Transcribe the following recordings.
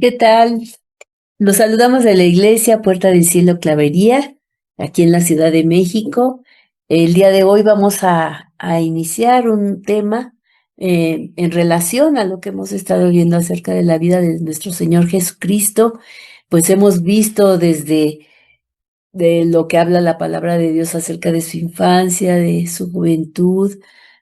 ¿Qué tal? Los saludamos de la iglesia Puerta del Cielo Clavería, aquí en la Ciudad de México. El día de hoy vamos a iniciar un tema en relación a lo que hemos estado viendo acerca de la vida de nuestro Señor Jesucristo. Pues hemos visto desde de lo que habla la palabra de Dios acerca de su infancia, de su juventud,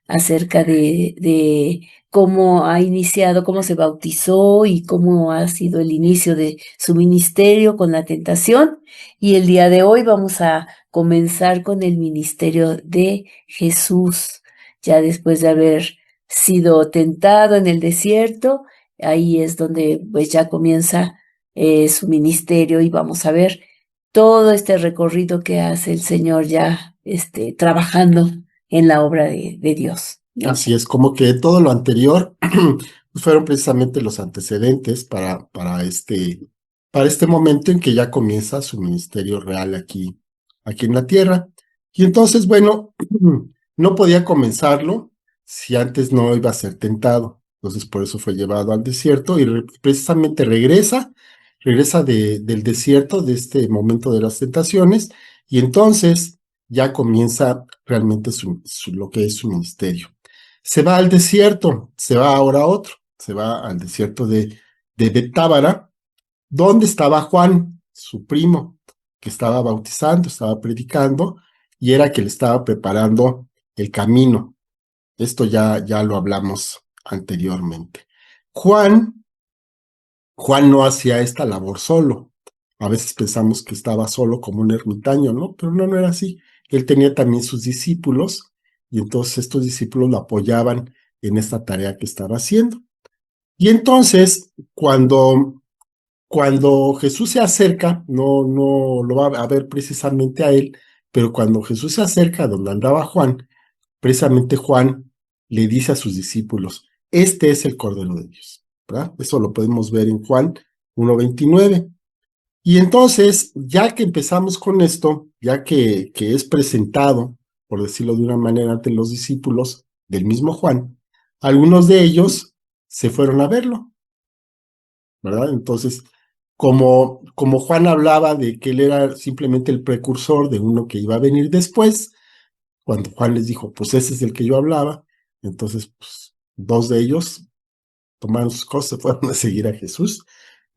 acerca de cómo ha iniciado, cómo se bautizó y cómo ha sido el inicio de su ministerio con la tentación. Y el día de hoy vamos a comenzar con el ministerio de Jesús, ya después de haber sido tentado en el desierto. Ahí es donde pues ya comienza su ministerio y vamos a ver todo este recorrido que hace el Señor ya trabajando en la obra de Dios, ¿no? Así es, como que todo lo anterior pues fueron precisamente los antecedentes para este momento en que ya comienza su ministerio real aquí en la tierra. Y entonces, bueno, no podía comenzarlo si antes no iba a ser tentado. Entonces, por eso fue llevado al desierto y precisamente regresa del desierto, de este momento de las tentaciones, y entonces ya comienza realmente lo que es su ministerio. Se va al desierto, se va ahora a otro, se va al desierto de Betábara, donde estaba Juan, su primo, que estaba bautizando, estaba predicando, y era que le estaba preparando el camino. Esto ya lo hablamos anteriormente. Juan no hacía esta labor solo. A veces pensamos que estaba solo como un ermitaño, ¿no? Pero no era así. Él tenía también sus discípulos y entonces estos discípulos lo apoyaban en esta tarea que estaba haciendo. Y entonces, cuando Jesús se acerca, no lo va a ver precisamente a él, pero cuando Jesús se acerca a donde andaba Juan, precisamente Juan le dice a sus discípulos, este es el Cordero de Dios, ¿verdad? Eso lo podemos ver en Juan 1:29. Y entonces, ya que empezamos con esto, ya que es presentado, por decirlo de una manera, ante los discípulos del mismo Juan, algunos de ellos se fueron a verlo, ¿verdad? Entonces, como Juan hablaba de que él era simplemente el precursor de uno que iba a venir después, cuando Juan les dijo, pues ese es el que yo hablaba, entonces, pues, dos de ellos tomaron sus cosas, se fueron a seguir a Jesús,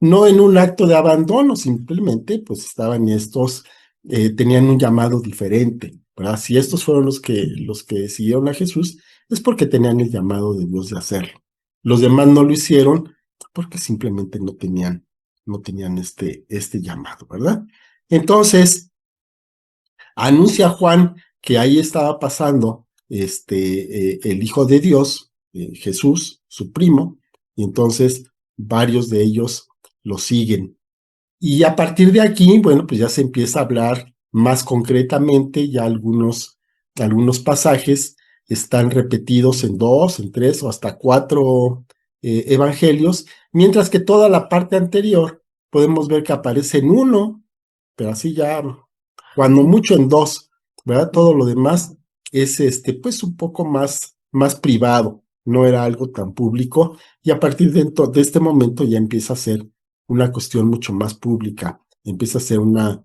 no en un acto de abandono, simplemente pues estaban estos, tenían un llamado diferente, ¿verdad? Si estos fueron los que siguieron a Jesús, es porque tenían el llamado de Dios de hacerlo. Los demás no lo hicieron porque simplemente no tenían este llamado, ¿verdad? Entonces, anuncia Juan que ahí estaba pasando el Hijo de Dios, Jesús, su primo, y entonces varios de ellos lo siguen. Y a partir de aquí, bueno, pues ya se empieza a hablar más concretamente, ya algunos pasajes están repetidos en 2, en 3 o hasta 4 evangelios, mientras que toda la parte anterior podemos ver que aparece en 1, pero así ya, cuando mucho en 2, ¿verdad? Todo lo demás es pues un poco más privado, no era algo tan público, y a partir de este momento ya empieza a ser una cuestión mucho más pública, empieza a ser una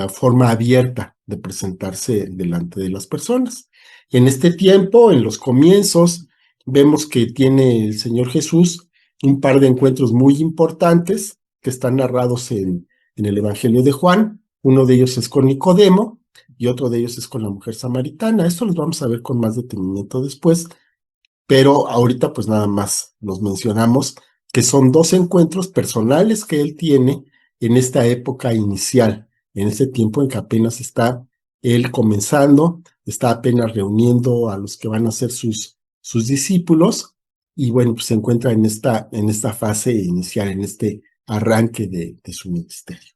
forma abierta de presentarse delante de las personas. En este tiempo, en los comienzos, vemos que tiene el Señor Jesús un par de encuentros muy importantes que están narrados en el Evangelio de Juan. Uno de ellos es con Nicodemo y otro de ellos es con la mujer samaritana. Esto los vamos a ver con más detenimiento después, pero ahorita pues nada más los mencionamos, que son 2 encuentros personales que él tiene en esta época inicial, en este tiempo en que apenas está él comenzando, está apenas reuniendo a los que van a ser sus discípulos, y bueno, pues se encuentra en esta fase inicial, en este arranque de su ministerio.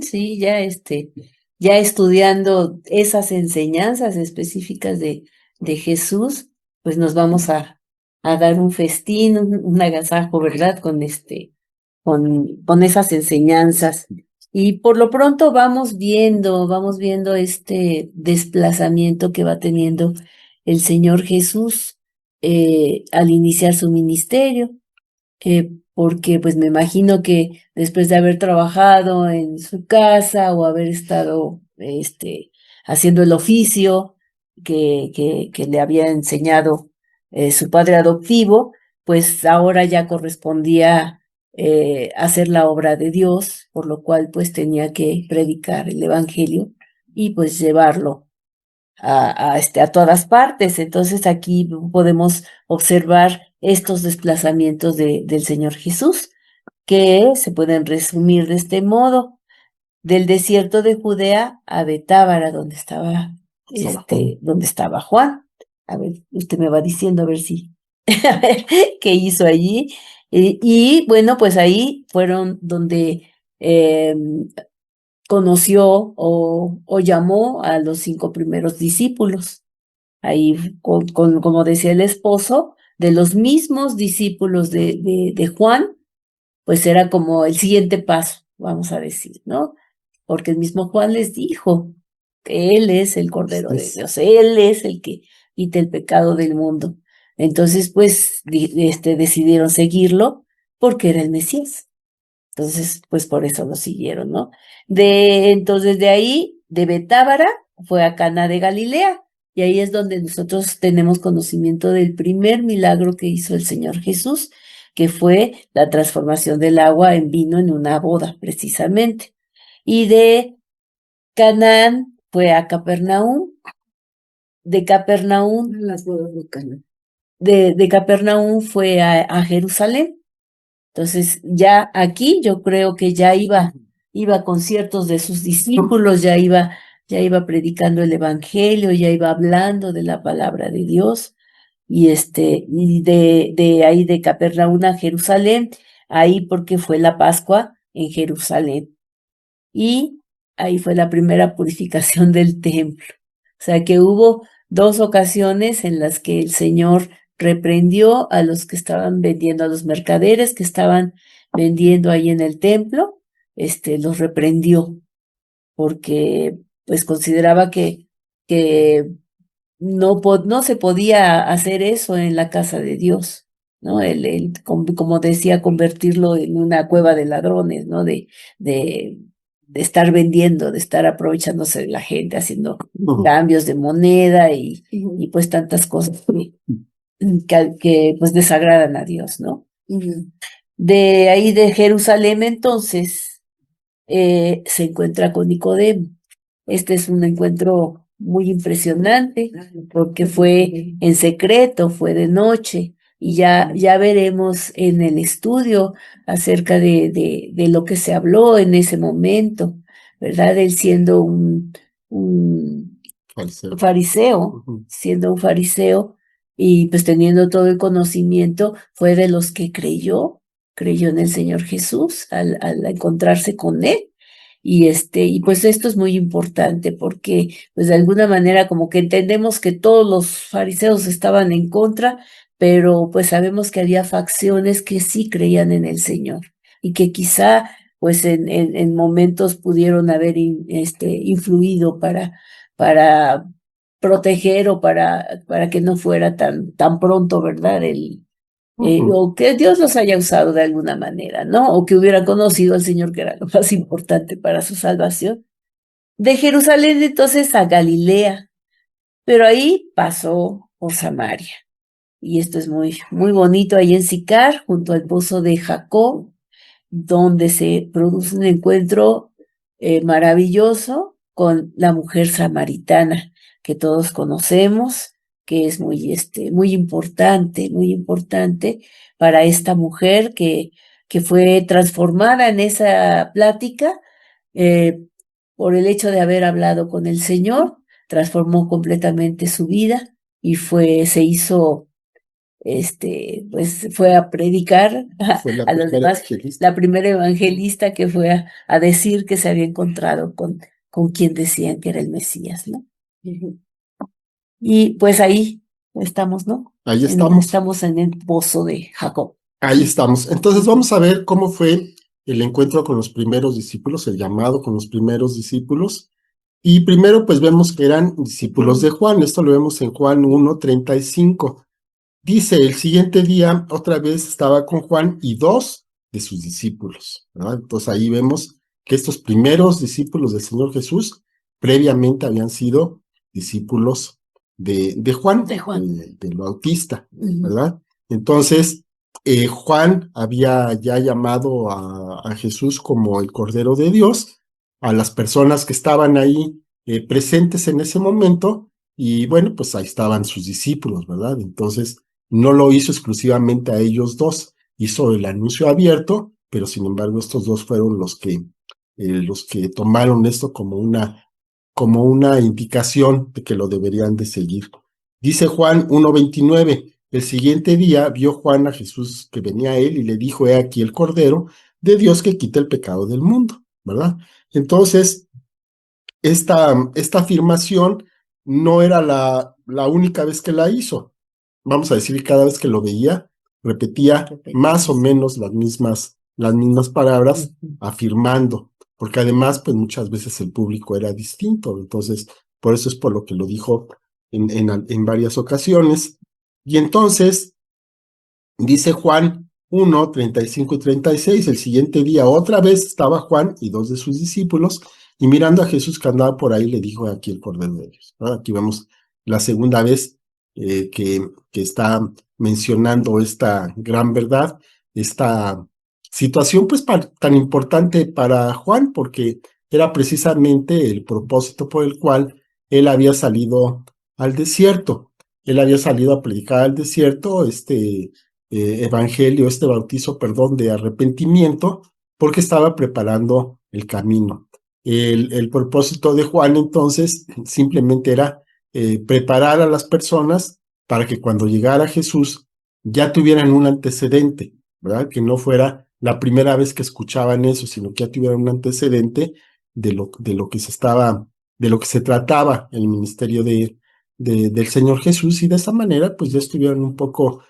Sí, ya estudiando esas enseñanzas específicas de Jesús, pues nos vamos a dar un festín, un agasajo, ¿verdad? Con esas enseñanzas. Y por lo pronto vamos viendo este desplazamiento que va teniendo el Señor Jesús al iniciar su ministerio. porque pues me imagino que después de haber trabajado en su casa o haber estado haciendo el oficio que le había enseñado su padre adoptivo, pues ahora ya correspondía hacer la obra de Dios, por lo cual pues tenía que predicar el evangelio y pues llevarlo a todas partes. Entonces aquí podemos observar estos desplazamientos del Señor Jesús, que se pueden resumir de este modo: del desierto de Judea a Betábara, donde estaba Juan. A ver, usted me va diciendo a ver si, a ver, qué hizo allí. Y bueno, pues ahí fueron donde conoció o llamó a los 5 primeros discípulos. Ahí, como decía el esposo, de los mismos discípulos de Juan, pues era como el siguiente paso, vamos a decir, ¿no? Porque el mismo Juan les dijo que Él es el Cordero de Dios, Él es el que quita el pecado del mundo. Entonces, pues, decidieron seguirlo porque era el Mesías. Entonces, pues por eso lo siguieron, ¿no? Entonces de ahí, de Betábara, fue a Cana de Galilea, y ahí es donde nosotros tenemos conocimiento del primer milagro que hizo el Señor Jesús, que fue la transformación del agua en vino en una boda, precisamente. Y de Canaán fue a Capernaum, de Capernaum, las bodas de Canaán. De Capernaum fue a Jerusalén. Entonces, ya aquí yo creo que ya iba con ciertos de sus discípulos, ya iba predicando el evangelio, ya iba hablando de la palabra de Dios. Y de ahí de Capernaum a Jerusalén, ahí porque fue la Pascua en Jerusalén. Y ahí fue la primera purificación del templo. O sea que hubo 2 ocasiones en las que el Señor reprendió a los que estaban vendiendo, a los mercaderes que estaban vendiendo ahí en el templo, los reprendió, porque pues consideraba que no se podía hacer eso en la casa de Dios, ¿no? Como decía, convertirlo en una cueva de ladrones, ¿no? De, de estar vendiendo, de estar aprovechándose de la gente, haciendo cambios de moneda y pues tantas cosas que pues desagradan a Dios, ¿no? De ahí de Jerusalén, entonces, se encuentra con Nicodemo. Este es un encuentro muy impresionante porque fue en secreto, fue de noche, y ya veremos en el estudio acerca de lo que se habló en ese momento, ¿verdad? Él siendo un fariseo, siendo un fariseo y pues teniendo todo el conocimiento, fue de los que creyó en el Señor Jesús al encontrarse con él. Y pues esto es muy importante porque pues de alguna manera como que entendemos que todos los fariseos estaban en contra, pero pues sabemos que había facciones que sí creían en el Señor y que quizá pues en momentos pudieron haber influido para proteger o para que no fuera tan pronto, ¿verdad? O que Dios los haya usado de alguna manera, ¿no? O que hubieran conocido al Señor, que era lo más importante para su salvación. De Jerusalén entonces a Galilea, pero ahí pasó por Samaria. Y esto es muy, muy bonito, ahí en Sicar, junto al pozo de Jacob, donde se produce un encuentro maravilloso con la mujer samaritana, que todos conocemos, que es muy importante para esta mujer que fue transformada en esa plática eh, por el hecho de haber hablado con el Señor, transformó completamente su vida y se hizo pues fue a predicar a los demás, la primera evangelista que fue a decir que se había encontrado con quien decían que era el Mesías, ¿no? Y pues ahí estamos, ¿no? Ahí estamos. Estamos en el pozo de Jacob. Ahí estamos. Entonces vamos a ver cómo fue el encuentro con los primeros discípulos, el llamado con los primeros discípulos. Y primero pues vemos que eran discípulos de Juan. Esto lo vemos en Juan 1:35. Dice, el siguiente día otra vez estaba con Juan y 2 de sus discípulos, ¿verdad? Entonces ahí vemos que estos primeros discípulos del Señor Jesús previamente habían sido discípulos de Juan, del Bautista, ¿verdad? Entonces, Juan había ya llamado a Jesús como el Cordero de Dios, a las personas que estaban ahí presentes en ese momento, y bueno, pues ahí estaban sus discípulos, ¿verdad? Entonces, no lo hizo exclusivamente a ellos dos, hizo el anuncio abierto, pero sin embargo estos dos fueron los que tomaron esto como una indicación de que lo deberían de seguir. Dice Juan 1:29, el siguiente día vio Juan a Jesús que venía a él y le dijo, he aquí el Cordero de Dios que quita el pecado del mundo, ¿verdad? Entonces, esta afirmación no era la única vez que la hizo. Vamos a decir que cada vez que lo veía, repetía más o menos las mismas palabras, afirmando, porque además, pues muchas veces el público era distinto, entonces, por eso es por lo que lo dijo en varias ocasiones. Y entonces, dice Juan 1:35 y 36, el siguiente día otra vez estaba Juan y dos de sus discípulos, y mirando a Jesús que andaba por ahí, le dijo, aquí el Cordero de Dios, ¿no? Aquí vemos la segunda vez que está mencionando esta gran verdad, esta situación pues tan importante para Juan, porque era precisamente el propósito por el cual él había salido al desierto. Él había salido a predicar al desierto, evangelio, este bautizo, perdón, de arrepentimiento, porque estaba preparando el camino. El propósito de Juan entonces simplemente era preparar a las personas para que cuando llegara Jesús ya tuvieran un antecedente, ¿verdad? Que no fuera la primera vez que escuchaban eso, sino que ya tuvieran un antecedente de lo que se trataba el ministerio del Señor Jesús, y de esa manera pues ya estuvieran un poco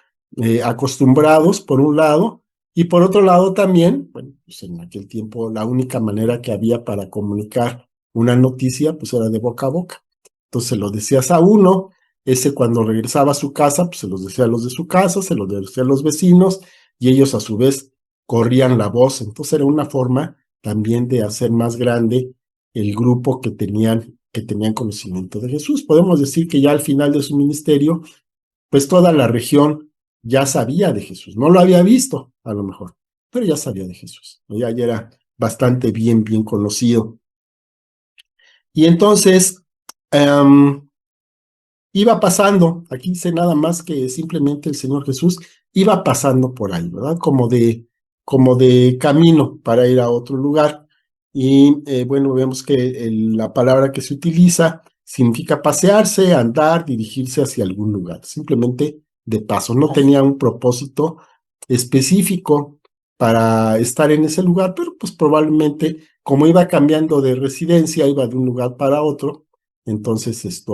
acostumbrados por un lado, y por otro lado también, bueno, pues en aquel tiempo la única manera que había para comunicar una noticia pues era de boca a boca. Entonces se lo decías a uno, ese cuando regresaba a su casa, pues se los decía a los de su casa, se los decía a los vecinos, y ellos a su vez corrían la voz. Entonces era una forma también de hacer más grande el grupo que tenían conocimiento de Jesús. Podemos decir que ya al final de su ministerio, pues toda la región ya sabía de Jesús. No lo había visto, a lo mejor, pero ya sabía de Jesús. Ya era bastante bien conocido. Y entonces, iba pasando, aquí dice nada más que simplemente el Señor Jesús iba pasando por ahí, ¿verdad? Como de camino para ir a otro lugar. Y bueno, vemos que la palabra que se utiliza significa pasearse, andar, dirigirse hacia algún lugar, simplemente de paso. No tenía un propósito específico para estar en ese lugar, pero pues probablemente como iba cambiando de residencia, iba de un lugar para otro, entonces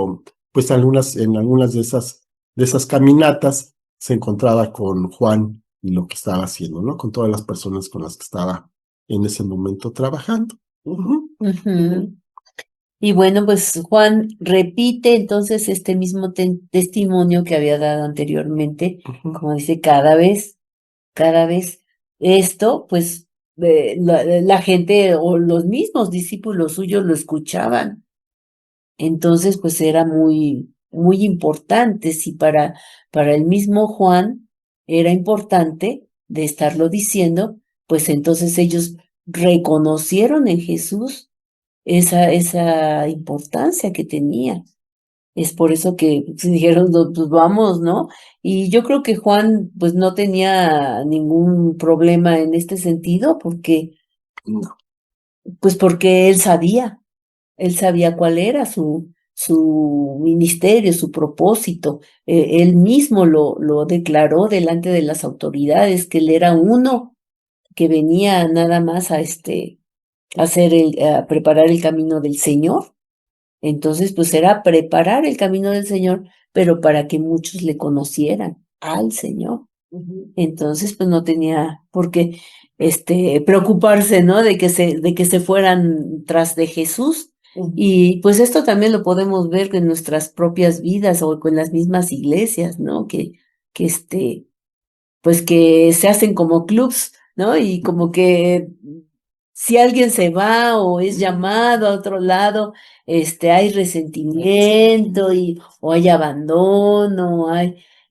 pues en algunas de esas caminatas se encontraba con Juan y lo que estaba haciendo, ¿no? Con todas las personas con las que estaba en ese momento trabajando. Y bueno, pues Juan repite entonces este mismo testimonio que había dado anteriormente, como dice, cada vez esto, pues la gente o los mismos discípulos suyos lo escuchaban. Entonces, pues era muy importante. Si para el mismo Juan era importante de estarlo diciendo, pues entonces ellos reconocieron en Jesús esa importancia que tenía. Es por eso que dijeron, pues vamos, ¿no? Y yo creo que Juan, pues no tenía ningún problema en este sentido, pues porque él sabía cuál era su ministerio, su propósito. Él mismo lo declaró delante de las autoridades, que él era uno que venía nada más a preparar el camino del Señor. Entonces, pues era preparar el camino del Señor, pero para que muchos le conocieran al Señor. Entonces, pues no tenía por qué preocuparse, ¿no? De que se fueran tras de Jesús. Y pues esto también lo podemos ver en nuestras propias vidas o con las mismas iglesias, ¿no? Que pues que se hacen como clubs ¿no? Y como que si alguien se va o es llamado a otro lado, hay resentimiento o hay abandono,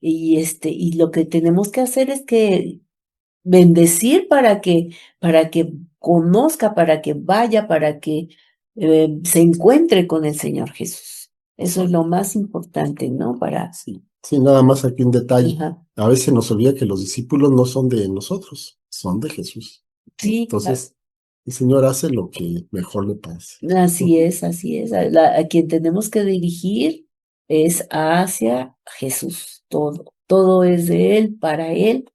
y lo que tenemos que hacer es que bendecir para que conozca, para que vaya, para que se encuentre con el Señor Jesús. Eso es lo más importante, ¿no? Para sí. Sí, nada más aquí un detalle. Ajá. A veces nos olvida que los discípulos no son de nosotros, son de Jesús. Sí, Entonces, el Señor hace lo que mejor le parece. así es, así es. A quien tenemos que dirigir es hacia Jesús. Todo es de Él, para Él,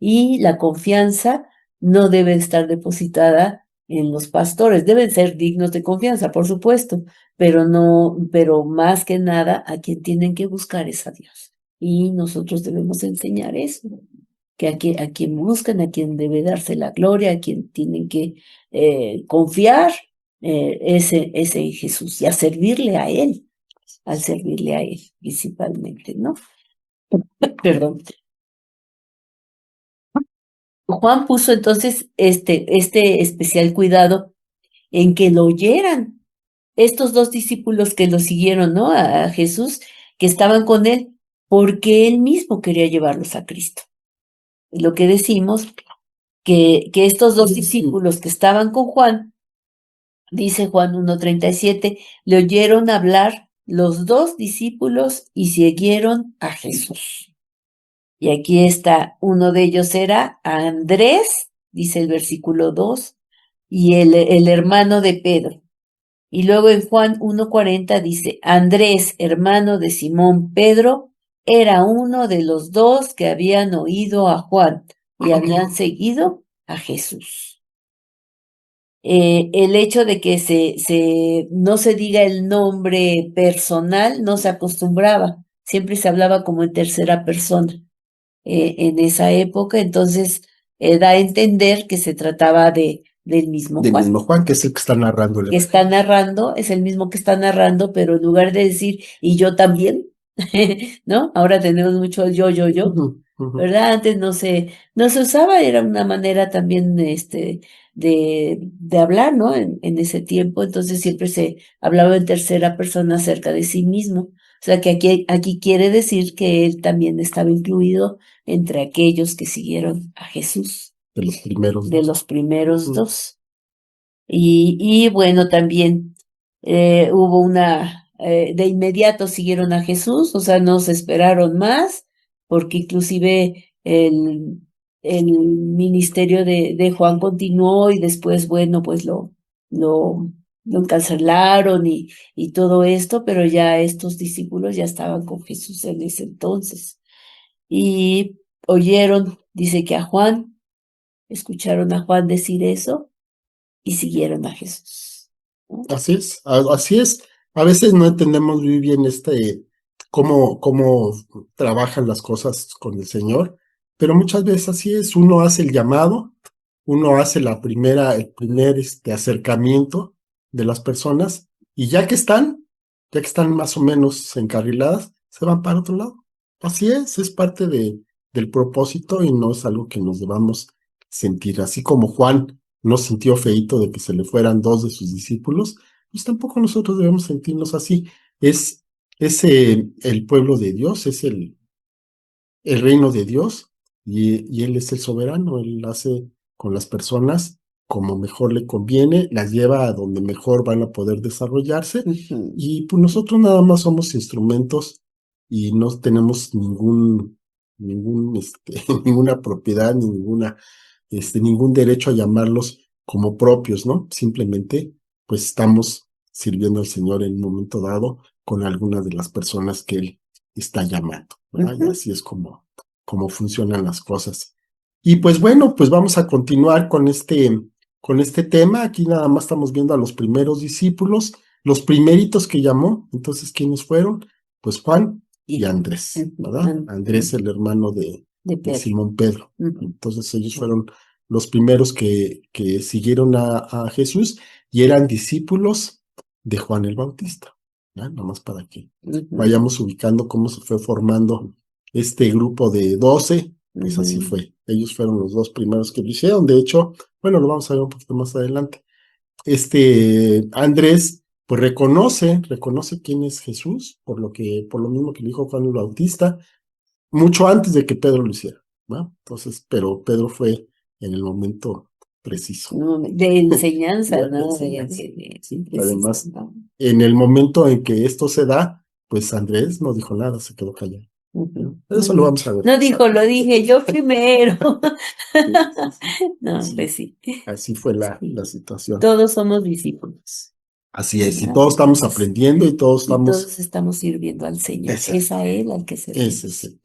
y la confianza no debe estar depositada en los pastores. Deben ser dignos de confianza, por supuesto, pero no, pero más que nada a quien tienen que buscar es a Dios. Y nosotros debemos enseñar eso, que a quien buscan, a quien debe darse la gloria, a quien tienen que confiar es en Jesús y a servirle a Él, al servirle a Él principalmente, ¿no? Perdón. Juan puso entonces este especial cuidado en que lo oyeran estos dos discípulos que lo siguieron, ¿no? A Jesús, que estaban con él, porque él mismo quería llevarlos a Cristo. Lo que decimos, que estos dos discípulos que estaban con Juan, dice Juan 1:37, le oyeron hablar los dos discípulos y siguieron a Jesús. Y aquí está, uno de ellos era Andrés, dice el versículo 2, y el hermano de Pedro. Y luego en Juan 1:40 dice, Andrés, hermano de Simón Pedro, era uno de los dos que habían oído a Juan y habían seguido a Jesús. El hecho de que no se diga el nombre personal no se acostumbraba, siempre se hablaba como en tercera persona en esa época, entonces da a entender que se trataba del mismo Del Juan. mismo Juan, que es el que está narrando el Que está narrando, es el mismo que está narrando, pero en lugar de decir, y yo también, ¿no? Ahora tenemos mucho el yo, Ujú, ujú. ¿verdad? Antes no se usaba, era una manera también, de hablar, ¿no? En ese tiempo, entonces siempre se hablaba en tercera persona acerca de sí mismo. O sea que aquí quiere decir que él también estaba incluido entre aquellos que siguieron a Jesús, De los primeros de dos. los primeros Ujú. dos. Y bueno, también hubo de inmediato siguieron a Jesús, o sea, no se esperaron más, porque inclusive el ministerio de Juan continuó y después, bueno, pues lo, lo encarcelaron y todo esto, pero ya estos discípulos ya estaban con Jesús en ese entonces. Y oyeron, dice que a Juan, escucharon a Juan decir eso y siguieron a Jesús, ¿no? Así es, así es. A veces no entendemos muy bien cómo trabajan las cosas con el Señor, pero muchas veces así es. Uno hace el llamado, uno hace el primer acercamiento de las personas, y ya que están más o menos encarriladas, se van para otro lado. Así es parte del propósito y no es algo que nos debamos sentir. Así como Juan no sintió feíto de que se le fueran dos de sus discípulos, pues tampoco nosotros debemos sentirnos así. Es, es el pueblo de Dios, es el reino de Dios, y Él es el soberano. Él hace con las personas como mejor le conviene, las lleva a donde mejor van a poder desarrollarse, Ujú, y pues nosotros nada más somos instrumentos y no tenemos ninguna propiedad, ningún derecho a llamarlos como propios, ¿no? Simplemente pues estamos sirviendo al Señor en un momento dado con algunas de las personas que Él está llamando, ¿verdad? Y ujú. así es como funcionan las cosas. Y pues bueno, pues vamos a continuar con este tema. Aquí nada más estamos viendo a los primeros discípulos, los primeritos que llamó. Entonces, ¿quiénes fueron? Pues Juan y Andrés, Ujú, ¿verdad? Andrés, el hermano de de Pedro. Simón Pedro. Ujú. Entonces, ellos fueron los primeros que siguieron a Jesús y eran discípulos de Juan el Bautista. ¿Ya? Nada más para que Ujú, vayamos ubicando cómo se fue formando este grupo de 12, pues así ujú. fue Ellos fueron los dos primeros que lo hicieron. De hecho, bueno, lo vamos a ver un poquito más adelante. Andrés, pues reconoce quién es Jesús, por lo mismo que le dijo Juan el Bautista, mucho antes de que Pedro lo hiciera, ¿no? Entonces, pero Pedro fue en el momento preciso. No, de enseñanza, De ¿no? enseñanza, sí. Preciso, Además, ¿no? en el momento en que esto se da, pues Andrés no dijo nada, se quedó callado. Ujú. Eso lo vamos a ver. No dijo, lo dije yo primero. No, Sí, pues sí. así fue la Sí. situación. Todos somos discípulos, Así es, y ¿verdad? todos estamos Entonces, aprendiendo y todos y estamos. todos estamos sirviendo al Señor. Ese, Es a Él al que ese es servimos. el.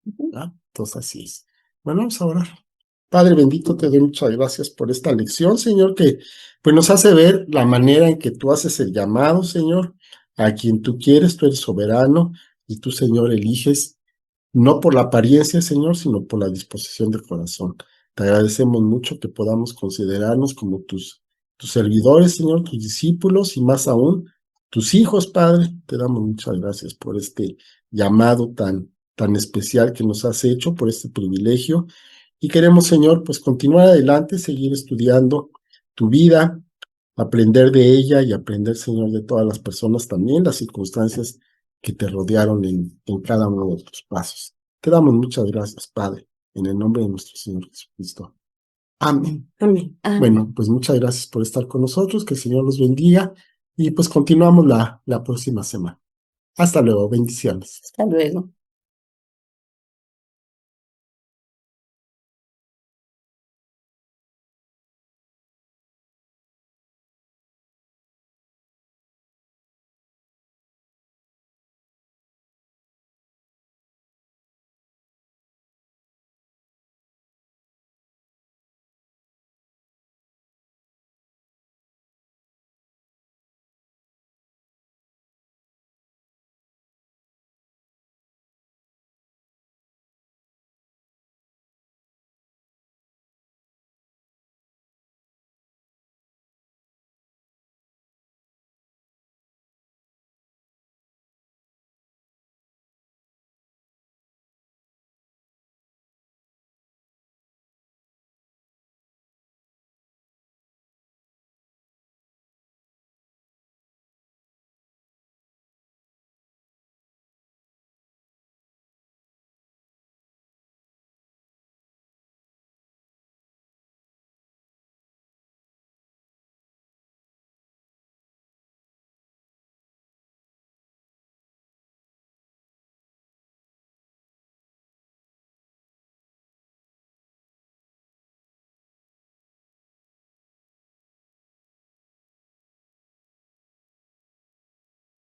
Ujú. ¿Verdad? Entonces así es. Bueno, vamos a orar. Padre bendito, te doy muchas gracias por esta lección, Señor, que pues nos hace ver la manera en que tú haces el llamado, Señor, a quien tú quieres, tú eres soberano y tú, Señor, eliges no por la apariencia, Señor, sino por la disposición del corazón. Te agradecemos mucho que podamos considerarnos como tus servidores, Señor, tus discípulos y más aún tus hijos, Padre. Te damos muchas gracias por este llamado tan especial que nos has hecho, por este privilegio. Y queremos, Señor, pues continuar adelante, seguir estudiando tu vida, aprender de ella y aprender, Señor, de todas las personas también, las circunstancias que te rodearon en cada uno de tus pasos. Te damos muchas gracias, Padre, en el nombre de nuestro Señor Jesucristo. Amén. Amén. Amén. Bueno, pues muchas gracias por estar con nosotros, que el Señor los bendiga y pues continuamos la próxima semana. Hasta luego, bendiciones. Hasta luego.